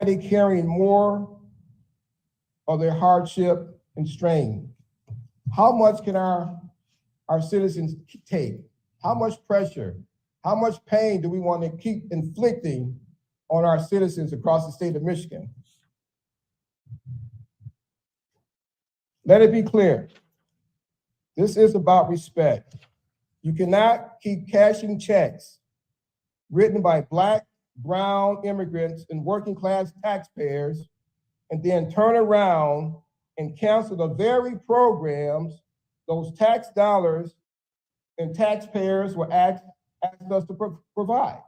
carrying more of their hardship and strain? How much can our citizens take? How much pressure, how much pain do we want to keep inflicting on our citizens across the state of Michigan? Let it be clear, this is about respect. You cannot keep cashing checks written by Black, brown immigrants and working class taxpayers and then turn around and cancel the very programs those tax dollars and taxpayers were asked us to provide.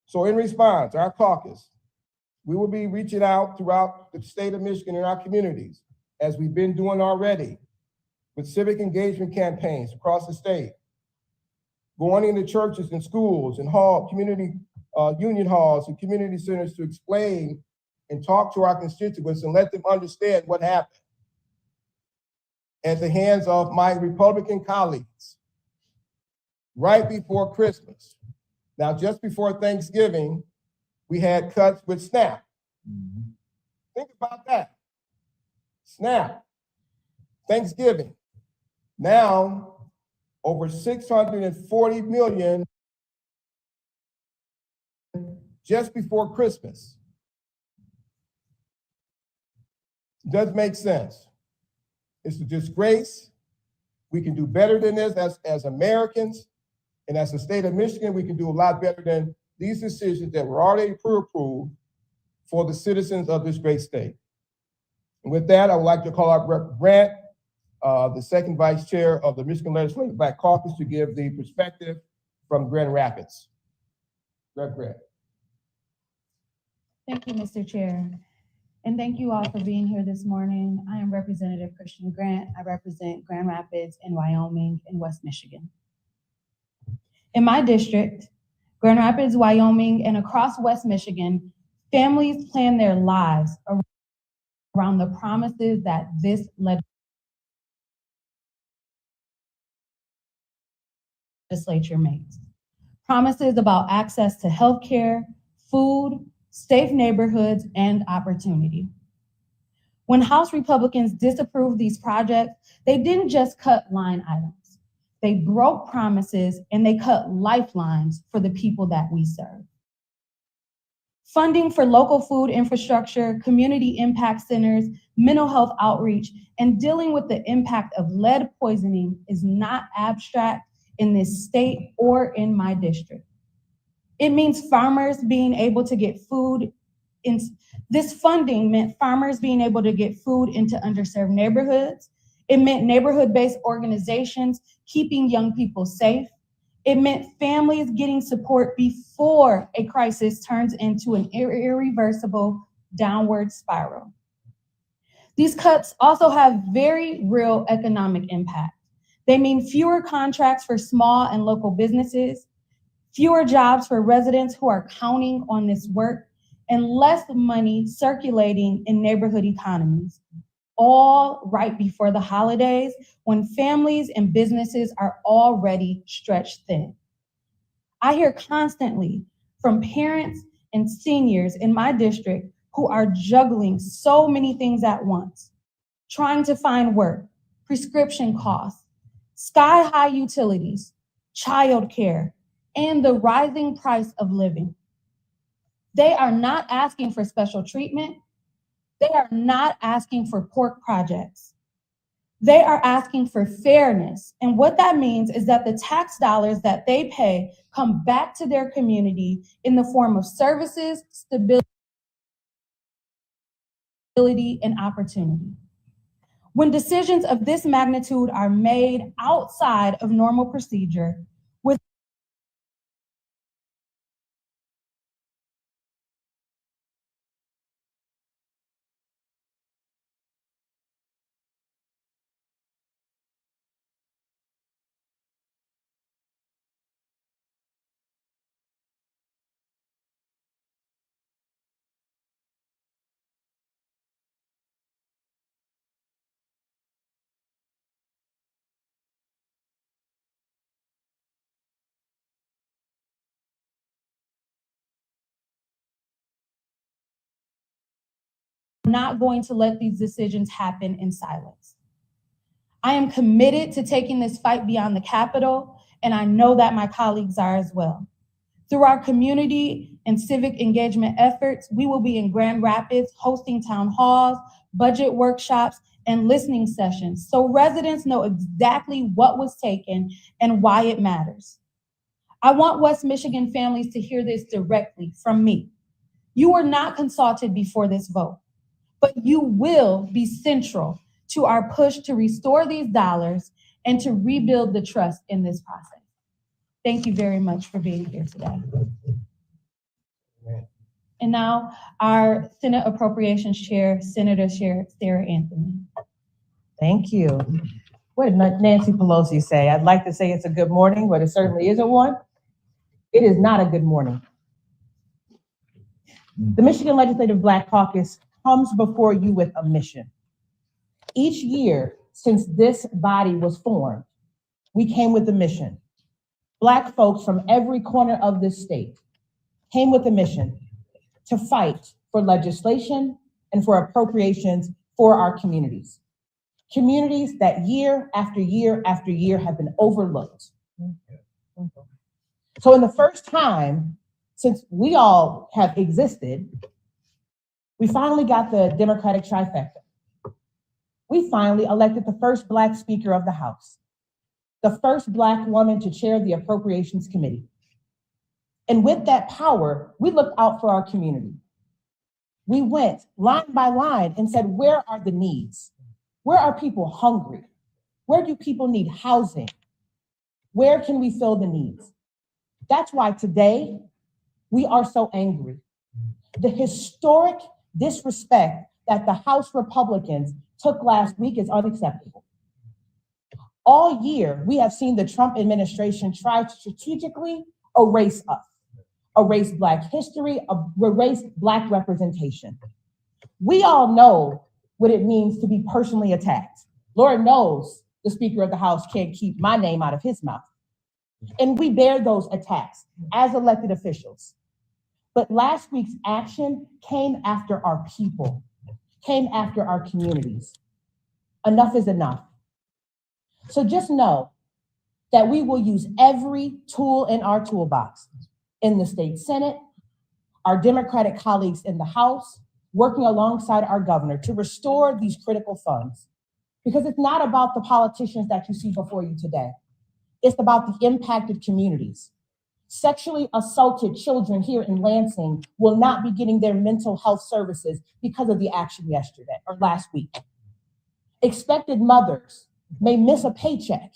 So in response, our caucus, we will be reaching out throughout the state of Michigan in our communities, as we've been doing already, with civic engagement campaigns across the state, going into churches and schools and community union halls and community centers to explain and talk to our constituents and let them understand what happened at the hands of my Republican colleagues right before Christmas. Now, just before Thanksgiving, we had cuts with SNAP. Think about that. SNAP, Thanksgiving. Now, over 640 million just before Christmas. It does make sense. It's a disgrace. We can do better than this as Americans, and as the state of Michigan, we can do a lot better than these decisions that were already pre-approved for the citizens of this great state. And with that, I would like to call out Rep. Grant, the second vice chair of the Michigan Legislative Black Caucus, to give the perspective from Grand Rapids. Rep. Grant. Thank you, Mr. Chair. And thank you all for being here this morning. I am Representative Christian Grant. I represent Grand Rapids in Wyoming and West Michigan. In my district, Grand Rapids, Wyoming, and across West Michigan, families plan their lives around the promises that this legislature makes. Promises about access to healthcare, food, safe neighborhoods, and opportunity. When House Republicans disapproved these projects, they didn't just cut line items. They broke promises and they cut lifelines for the people that we serve. Funding for local food infrastructure, community impact centers, mental health outreach, and dealing with the impact of lead poisoning is not abstract in this state or in my district. It means farmers being able to get food. This funding meant farmers being able to get food into underserved neighborhoods. It meant neighborhood-based organizations keeping young people safe. It meant families getting support before a crisis turns into an irreversible downward spiral. These cuts also have very real economic impact. They mean fewer contracts for small and local businesses, fewer jobs for residents who are counting on this work, and less money circulating in neighborhood economies, all right before the holidays when families and businesses are already stretched thin. I hear constantly from parents and seniors in my district who are juggling so many things at once, trying to find work, prescription costs, sky-high utilities, childcare, and the rising price of living. They are not asking for special treatment. They are not asking for pork projects. They are asking for fairness. And what that means is that the tax dollars that they pay come back to their community in the form of services, stability, and opportunity. When decisions of this magnitude are made outside of normal procedure, not going to let these decisions happen in silence. I am committed to taking this fight beyond the Capitol, and I know that my colleagues are as well. Through our community and civic engagement efforts, we will be in Grand Rapids hosting town halls, budget workshops, and listening sessions so residents know exactly what was taken and why it matters. I want West Michigan families to hear this directly from me. You were not consulted before this vote, but you will be central to our push to restore these dollars and to rebuild the trust in this process. Thank you very much for being here today. And now our Senate Appropriations Chair, Senator Sarah Anthony. Thank you. What did Nancy Pelosi say? I'd like to say it's a good morning, but it certainly isn't one. It is not a good morning. The Michigan Legislative Black Caucus comes before you with a mission. Each year since this body was formed, we came with a mission. Black folks from every corner of this state came with a mission to fight for legislation and for appropriations for our communities. Communities that year after year after year have been overlooked. So in the first time since we all have existed, we finally got the Democratic trifecta. We finally elected the first Black Speaker of the House, the first Black woman to chair the Appropriations Committee. And with that power, we looked out for our community. We went line by line and said, where are the needs? Where are people hungry? Where do people need housing? Where can we fill the needs? That's why today we are so angry. The historic disrespect that the House Republicans took last week is unacceptable. All year, we have seen the Trump administration try to strategically erase us, erase Black history, erase Black representation. We all know what it means to be personally attacked. Lord knows the Speaker of the House can't keep my name out of his mouth. And we bear those attacks as elected officials. But last week's action came after our people, came after our communities. Enough is enough. So just know that we will use every tool in our toolbox in the state Senate, our Democratic colleagues in the House, working alongside our governor to restore these critical funds. Because it's not about the politicians that you see before you today. It's about the impacted communities. Sexually assaulted children here in Lansing will not be getting their mental health services because of the action yesterday or last week. Expected mothers may miss a paycheck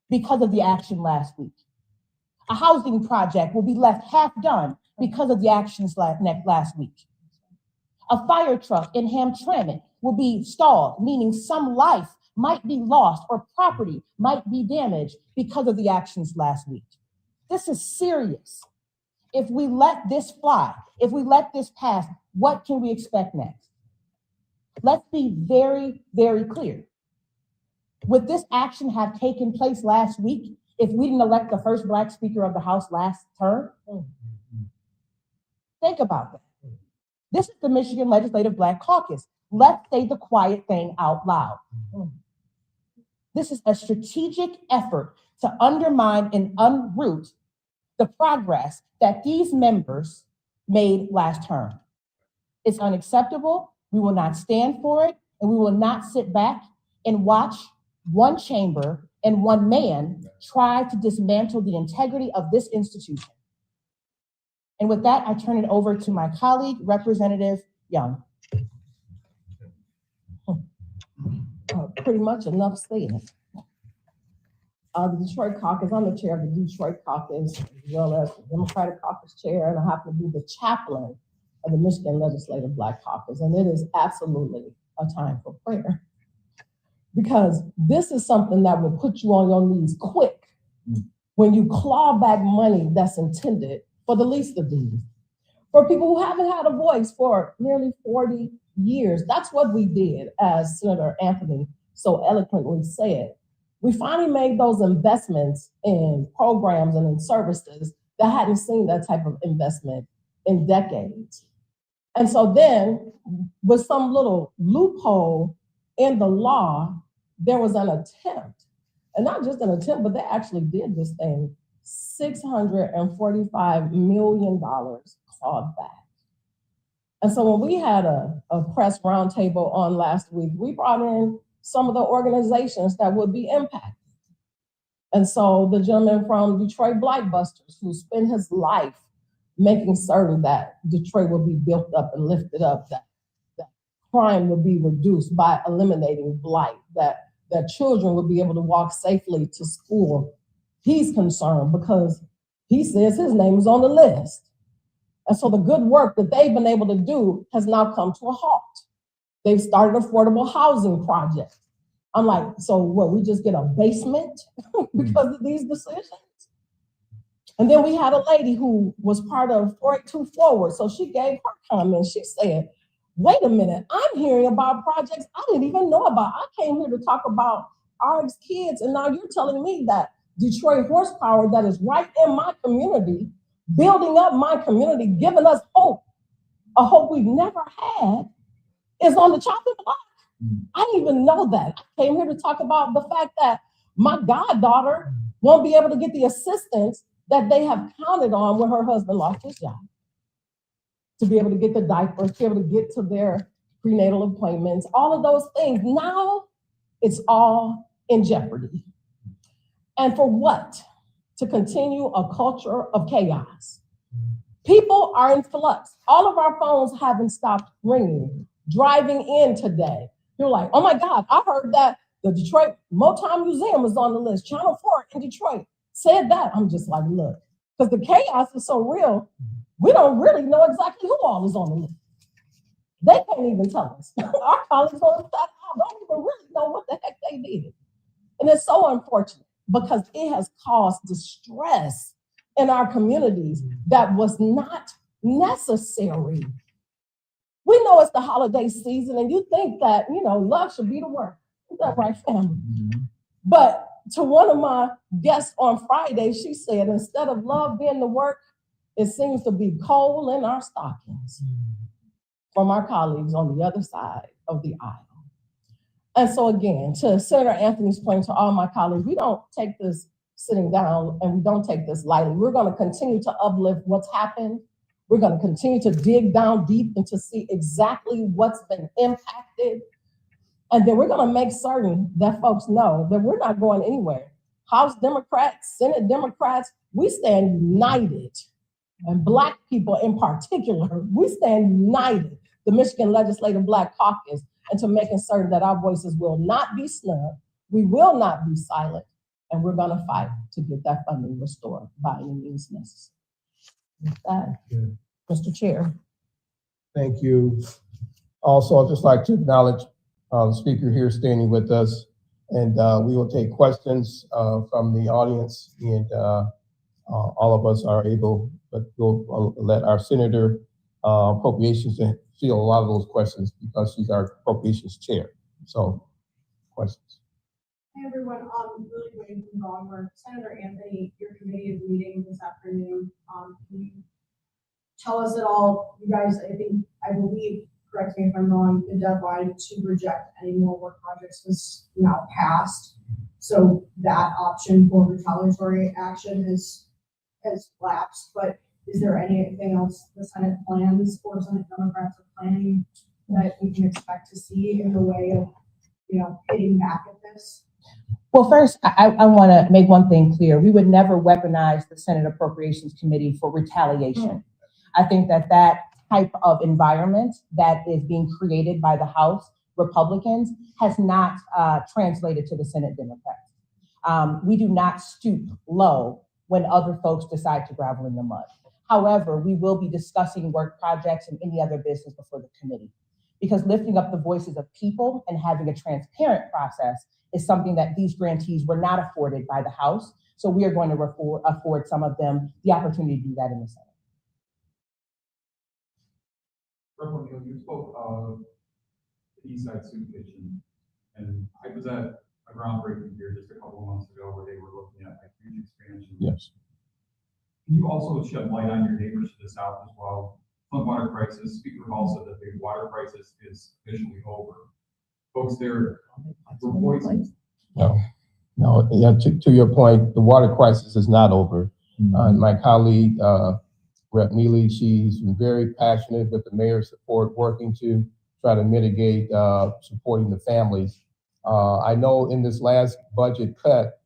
because of the action last week. A housing project will be left half done because of the actions last week. A fire truck in Hamtramck will be stalled, meaning some life might be lost or property might be damaged because of the actions last week. This is serious. If we let this fly, if we let this pass, what can we expect next? Let's be very, very clear. Would this action have taken place last week if we didn't elect the first Black Speaker of the House last term? Think about that. This is the Michigan Legislative Black Caucus. Let's say the quiet thing out loud. This is a strategic effort to undermine and unroot the progress that these members made last term. It's unacceptable. We will not stand for it, and we will not sit back and watch one chamber and one man try to dismantle the integrity of this institution. And with that, I turn it over to my colleague, Representative Young. Pretty much enough said. The Detroit Caucus, I'm the chair of the Detroit Caucus, as well as the Democratic Caucus chair, and I happen to be the chaplain of the Michigan Legislative Black Caucus. And it is absolutely a time for prayer, because this is something that will put you on your knees quick when you claw back money that's intended for the least of these, for people who haven't had a voice for nearly 40 years. That's what we did, as Senator Anthony so eloquently said. We finally made those investments in programs and in services that hadn't seen that type of investment in decades. And so then, with some little loophole in the law, there was an attempt, and not just an attempt, but they actually did this thing, $645 million clawed back. And so when we had a press roundtable on last week, we brought in some of the organizations that would be impacted. And so the gentleman from Detroit Blightbusters, who spent his life making certain that Detroit would be built up and lifted up, that crime would be reduced by eliminating blight, that children would be able to walk safely to school. He's concerned because he says his name is on the list. And so the good work that they've been able to do has now come to a halt. They've started affordable housing projects. I'm like, so what, we just get a basement because of these decisions? And then we had a lady who was part of 482 Forward. So she gave her comment. She said, wait a minute, I'm hearing about projects I didn't even know about. I came here to talk about our kids, and now you're telling me that Detroit horsepower that is right in my community, building up my community, giving us hope, a hope we've never had, is on the chopping block. I didn't even know that. I came here to talk about the fact that my goddaughter won't be able to get the assistance that they have counted on when her husband lost his job, to be able to get the diapers, to be able to get to their prenatal appointments, all of those things. Now it's all in jeopardy. And for what? To continue a culture of chaos. People are in flux. All of our phones haven't stopped ringing. Driving in today, you're like, oh my God, I heard that the Detroit Motown Museum is on the list. Channel 4 in Detroit said that. I'm just like, look, because the chaos is so real, we don't really know exactly who all is on the list. They can't even tell us. Our colleagues on the side don't even really know what the heck they did. And it's so unfortunate because it has caused distress in our communities that was not necessary. We know it's the holiday season, and you think that, love should be the word. Is that right, family? But to one of my guests on Friday, she said, instead of love being the work, it seems to be coal in our stockings, from our colleagues on the other side of the aisle. And so again, to Senator Anthony's point, to all my colleagues, we don't take this sitting down and we don't take this lightly. We're going to continue to uplift what's happened. We're going to continue to dig down deep and to see exactly what's been impacted. And then we're going to make certain that folks know that we're not going anywhere. House Democrats, Senate Democrats, we stand united. And Black people in particular, we stand united, the Michigan Legislative Black Caucus, into making certain that our voices will not be snubbed, we will not be silent, and we're going to fight to get that funding restored by any means necessary. With that, Mr. Chair. Thank you. Also, I'd just like to acknowledge the speaker here standing with us, and we will take questions from the audience, and all of us are able, but we'll let our Senator Appropriations field a lot of those questions because she's our Appropriations Chair. So, questions. Hey everyone, Lily Wade from Baltimore. Senator Anthony, your committee is meeting this afternoon. Can you tell us at all, you guys, I believe, correct me if I'm wrong, the deadline to reject any more work projects was now passed. So that option for retaliatory action has lapsed, but is there anything else the Senate plans or Senate Democrats are planning that we can expect to see in the way of, hitting back at this? Well, first, I want to make one thing clear. We would never weaponize the Senate Appropriations Committee for retaliation. I think that type of environment that is being created by the House Republicans has not translated to the Senate Democrats. We do not stoop low when other folks decide to gravel in the mud. However, we will be discussing work projects and any other business before the committee, because lifting up the voices of people and having a transparent process is something that these grantees were not afforded by the House. So we are going to afford some of them the opportunity to do that in the Senate. Reverend, you spoke of the East Side Soup Kitchen, and I was at a groundbreaking here just a couple of months ago where they were looking at like huge expansion. Yes. Can you also shed light on your neighbors to the south as well? floodwater crisis. Speaker Hall said that the water crisis is officially over. Folks there were voicing. No, yeah, to your point, the water crisis is not over. My colleague, Rep. Neely, she's been very passionate with the mayor's support, working to try to mitigate, supporting the families. I know in this last budget cut,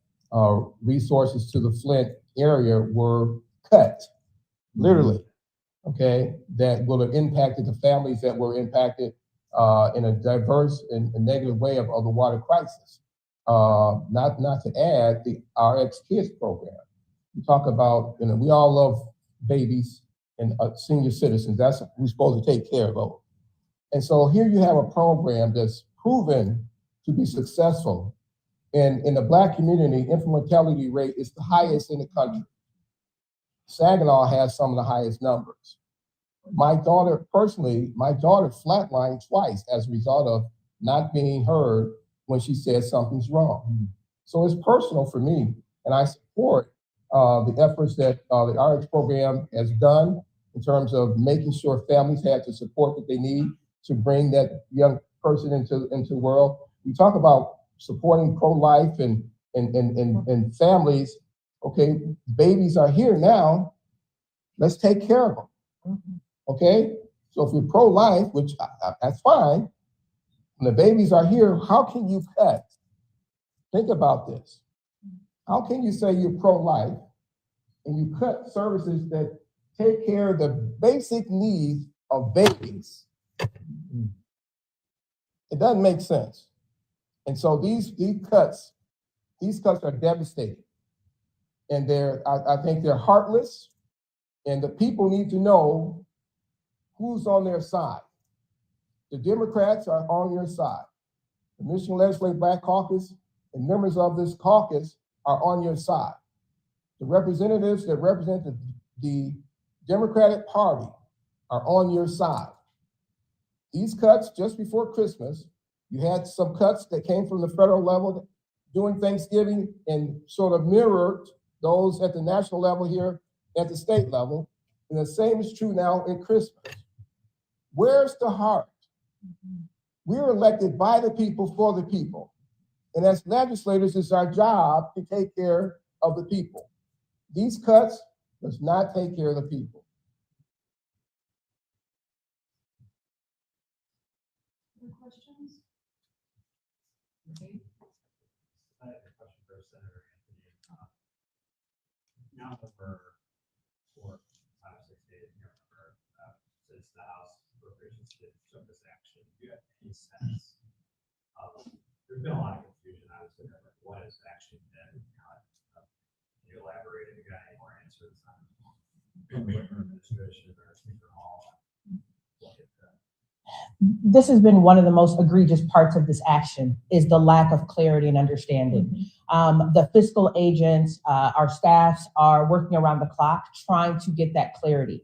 resources to the Flint area were cut, literally, okay? That will have impacted the families that were impacted in a diverse and a negative way of the water crisis. Not to add the RX Kids program. We talk about, we all love babies and senior citizens. That's we're supposed to take care of those. And so here you have a program that's proven to be successful. And in the Black community, infant mortality rate is the highest in the country. Saginaw has some of the highest numbers. My daughter flatlined twice as a result of not being heard when she said something's wrong. So it's personal for me, and I support the efforts that the RX program has done in terms of making sure families have the support that they need to bring that young person into the world. We talk about supporting pro-life and families. Okay, babies are here now. Let's take care of them. Okay, so if you're pro-life, which that's fine, when the babies are here, how can you cut? Think about this. How can you say you're pro-life and you cut services that take care of the basic needs of babies? It doesn't make sense. And so these cuts are devastating. And I think they're heartless, and the people need to know who's on their side. The Democrats are on your side. The Michigan Legislative Black Caucus and members of this caucus are on your side. The representatives that represent the Democratic Party are on your side. These cuts just before Christmas, you had some cuts that came from the federal level during Thanksgiving and sort of mirrored those at the national level here at the state level. And the same is true now in Christmas. Where's the heart? We're elected by the people for the people. And as legislators, it's our job to take care of the people. These cuts does not take care of the people. Other questions? I have a question for Senator Anthony. Now that we're 4, 5, 6 days since the House Appropriations took this action, do you have any sense of, there's been a lot of confusion, obviously, like what has actually been cut? Can you elaborate if you got any more answers on administration or Speaker Hall? This has been one of the most egregious parts of this action, is the lack of clarity and understanding. The fiscal agents, our staffs are working around the clock trying to get that clarity.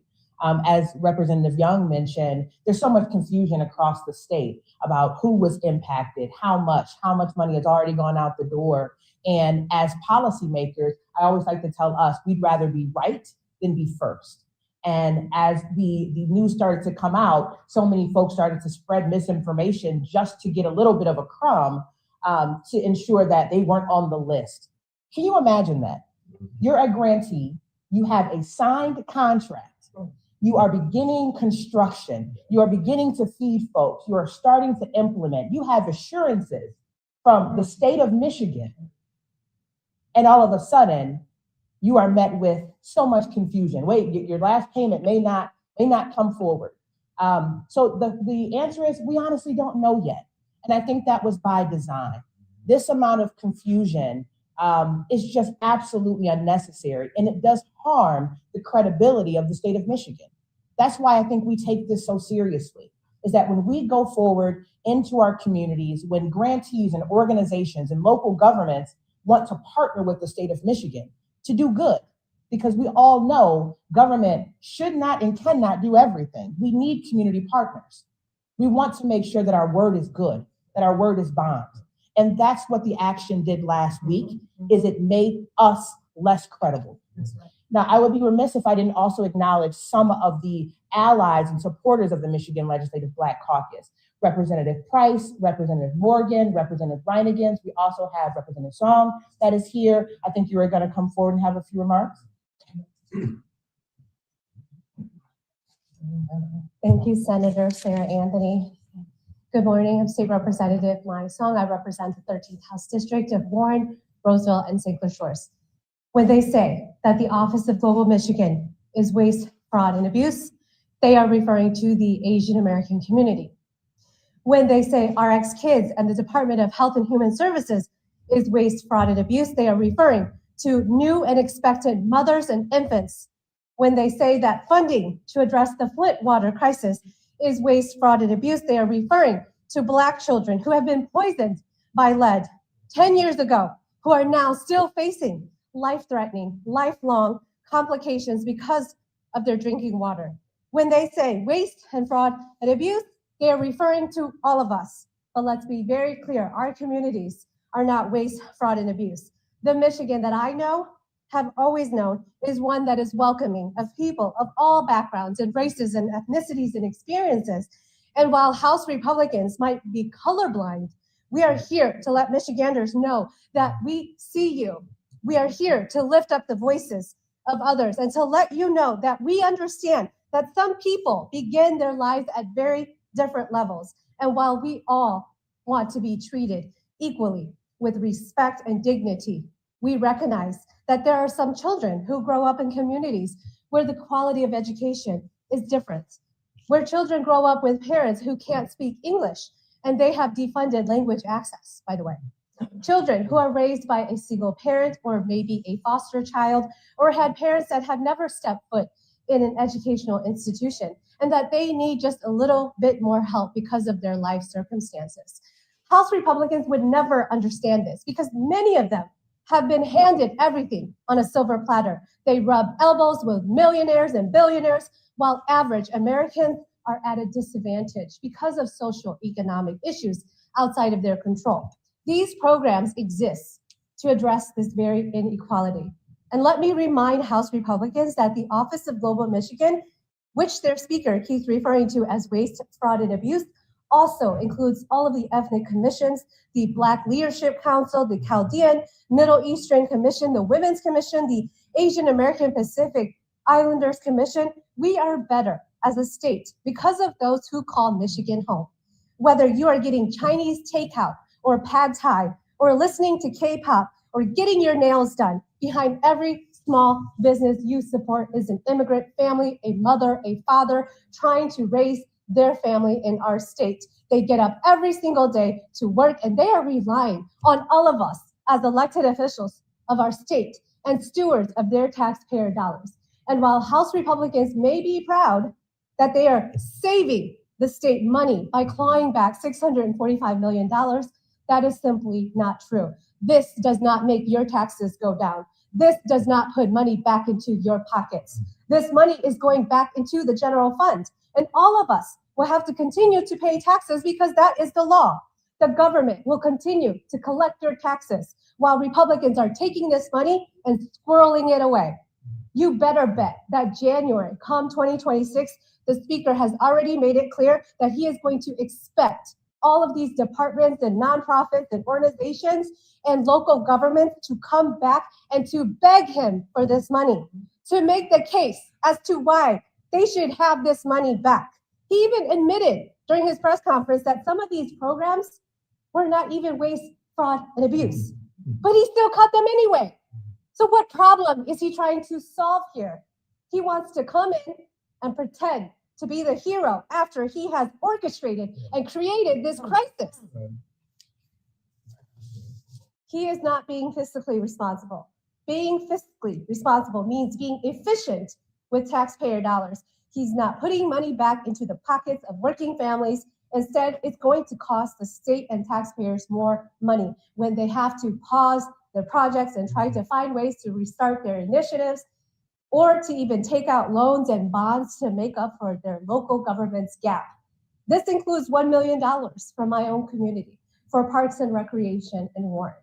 As Representative Young mentioned, there's so much confusion across the state about who was impacted, how much money has already gone out the door. And as policymakers, I always like to tell us, we'd rather be right than be first. And as the news started to come out, so many folks started to spread misinformation just to get a little bit of a crumb to ensure that they weren't on the list. Can you imagine that? You're a grantee, you have a signed contract, you are beginning construction, you are beginning to feed folks, you are starting to implement, you have assurances from the state of Michigan, and all of a sudden, you are met with so much confusion. Wait, your last payment may not come forward. So the answer is, we honestly don't know yet. And I think that was by design. This amount of confusion is just absolutely unnecessary, and it does harm the credibility of the state of Michigan. That's why I think we take this so seriously, is that when we go forward into our communities, when grantees and organizations and local governments want to partner with the state of Michigan to do good, because we all know government should not and cannot do everything. We need community partners. We want to make sure that our word is good, that our word is bond. And that's what the action did last week, is it made us less credible. Now, I would be remiss if I didn't also acknowledge some of the allies and supporters of the Michigan Legislative Black Caucus. Representative Price, Representative Morgan, Representative Reinigans. We also have Representative Song that is here. I think you are going to come forward and have a few remarks. Thank you, Senator Sarah Anthony. Good morning, I'm State Representative Mai Song. I represent the 13th House District of Warren, Roseville, and St. Clair Shores. When they say that the Office of Global Michigan is waste, fraud, and abuse, they are referring to the Asian American community. When they say RX Kids and the Department of Health and Human Services is waste, fraud, and abuse, they are referring to new and expectant mothers and infants. When they say that funding to address the Flint water crisis is waste, fraud, and abuse, they are referring to Black children who have been poisoned by lead 10 years ago, who are now still facing life-threatening, lifelong complications because of their drinking water. When they say waste and fraud and abuse, they are referring to all of us. But let's be very clear, our communities are not waste, fraud, and abuse. The Michigan that I know, have always known, is one that is welcoming of people of all backgrounds and races and ethnicities and experiences. And while House Republicans might be colorblind, we are here to let Michiganders know that we see you. We are here to lift up the voices of others and to let you know that we understand that some people begin their lives at very different levels. And while we all want to be treated equally with respect and dignity, we recognize that there are some children who grow up in communities where the quality of education is different, where children grow up with parents who can't speak English and they have defunded language access, by the way. Children who are raised by a single parent or maybe a foster child or had parents that have never stepped foot in an educational institution and that they need just a little bit more help because of their life circumstances. House Republicans would never understand this because many of them have been handed everything on a silver platter. They rub elbows with millionaires and billionaires while average Americans are at a disadvantage because of social economic issues outside of their control. These programs exist to address this very inequality. And let me remind House Republicans that the Office of Global Michigan, which their speaker keeps referring to as waste, fraud, and abuse, also includes all of the ethnic commissions, the Black Leadership Council, the Chaldean Middle Eastern Commission, the Women's Commission, the Asian American Pacific Islanders Commission. We are better as a state because of those who call Michigan home. Whether you are getting Chinese takeout or pad thai or listening to K-pop or getting your nails done, behind every small business you support is an immigrant family, a mother, a father trying to raise their family in our state. They get up every single day to work and they are relying on all of us as elected officials of our state and stewards of their taxpayer dollars. And while House Republicans may be proud that they are saving the state money by clawing back $645 million, that is simply not true. This does not make your taxes go down. This does not put money back into your pockets. This money is going back into the general fund. And all of us will have to continue to pay taxes because that is the law. The government will continue to collect your taxes while Republicans are taking this money and squirreling it away. You better bet that January, come 2026, the speaker has already made it clear that he is going to expect all of these departments and nonprofits and organizations and local governments to come back and to beg him for this money, to make the case as to why they should have this money back. He even admitted during his press conference that some of these programs were not even waste, fraud, and abuse, but he still cut them anyway. So what problem is he trying to solve here? He wants to come in and pretend to be the hero after he has orchestrated and created this crisis. He is not being fiscally responsible. Being fiscally responsible means being efficient with taxpayer dollars. He's not putting money back into the pockets of working families. Instead, it's going to cost the state and taxpayers more money when they have to pause their projects and try to find ways to restart their initiatives or to even take out loans and bonds to make up for their local government's gap. This includes $1 million from my own community for Parks and Recreation in Warren.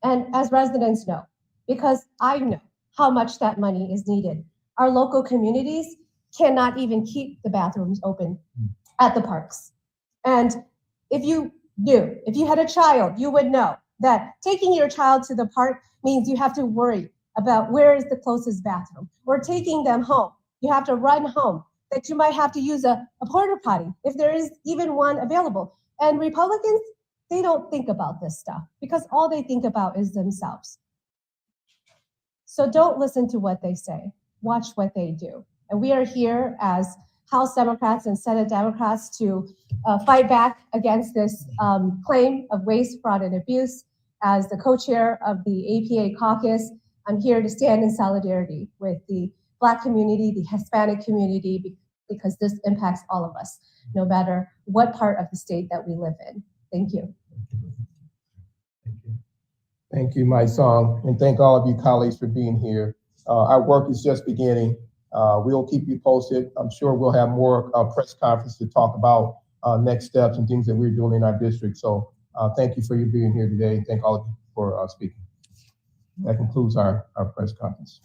And as residents know, because I know how much that money is needed. Our local communities cannot even keep the bathrooms open at the parks. And if you knew, if you had a child, you would know that taking your child to the park means you have to worry about where is the closest bathroom, or taking them home. You have to run home, that you might have to use a porta potty if there is even one available. And Republicans, they don't think about this stuff because all they think about is themselves. So don't listen to what they say, watch what they do. And we are here as House Democrats and Senate Democrats to fight back against this claim of waste, fraud, and abuse. As the co-chair of the APA caucus, I'm here to stand in solidarity with the Black community, the Hispanic community, because this impacts all of us, no matter what part of the state that we live in. Thank you. Thank you, my song, and thank all of you colleagues for being here. Our work is just beginning. We'll keep you posted. I'm sure we'll have more press conference to talk about next steps and things that we're doing in our district. So thank you for you being here today. Thank all of you for speaking. That concludes our press conference.